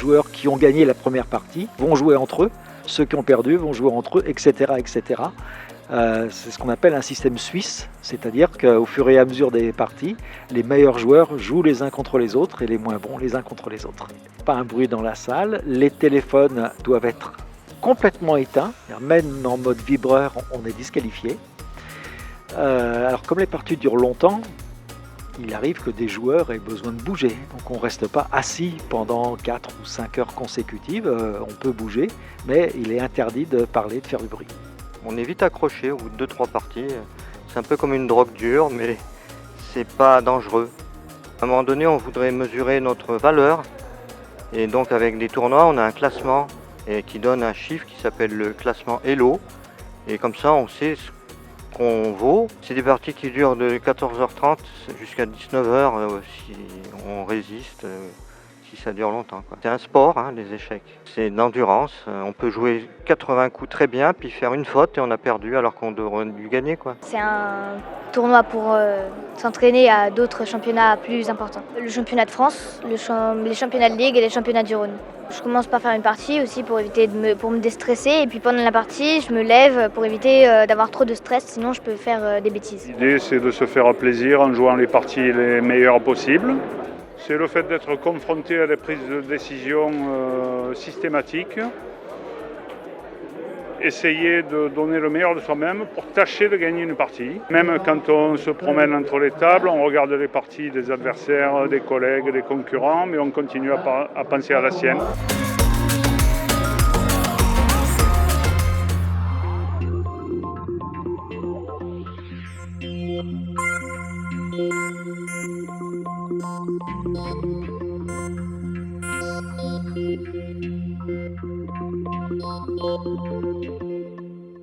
joueurs qui ont gagné la première partie vont jouer entre eux, ceux qui ont perdu vont jouer entre eux, etc. etc. C'est ce qu'on appelle un système suisse, c'est-à-dire qu'au fur et à mesure des parties, les meilleurs joueurs jouent les uns contre les autres et les moins bons les uns contre les autres. Pas un bruit dans la salle, les téléphones doivent être complètement éteints, même en mode vibreur, on est disqualifié. Alors comme les parties durent longtemps, il arrive que des joueurs aient besoin de bouger. Donc on ne reste pas assis pendant 4 ou 5 heures consécutives, on peut bouger, mais il est interdit de parler, de faire du bruit. On est vite accroché au bout de 2-3 parties. C'est un peu comme une drogue dure, mais c'est pas dangereux. À un moment donné, on voudrait mesurer notre valeur. Et donc avec des tournois, on a un classement qui donne un chiffre qui s'appelle le classement Elo. Et comme ça, on sait ce qu'on vaut. C'est des parties qui durent de 14h30 jusqu'à 19h si on résiste, si ça dure longtemps, quoi. C'est un sport, les échecs. C'est de l'endurance. On peut jouer 80 coups très bien, puis faire une faute et on a perdu alors qu'on aurait dû gagner, quoi. C'est un tournoi pour s'entraîner à d'autres championnats plus importants. Le championnat de France, les championnats de Ligue et les championnats du Rhône. Je commence par faire une partie aussi pour me déstresser, et puis pendant la partie, je me lève pour éviter d'avoir trop de stress, sinon je peux faire des bêtises. L'idée, c'est de se faire plaisir en jouant les parties les meilleures possibles. C'est le fait d'être confronté à des prises de décision systématiques. Essayer de donner le meilleur de soi-même pour tâcher de gagner une partie. Même quand on se promène entre les tables, on regarde les parties des adversaires, des collègues, des concurrents, mais on continue à penser à la sienne.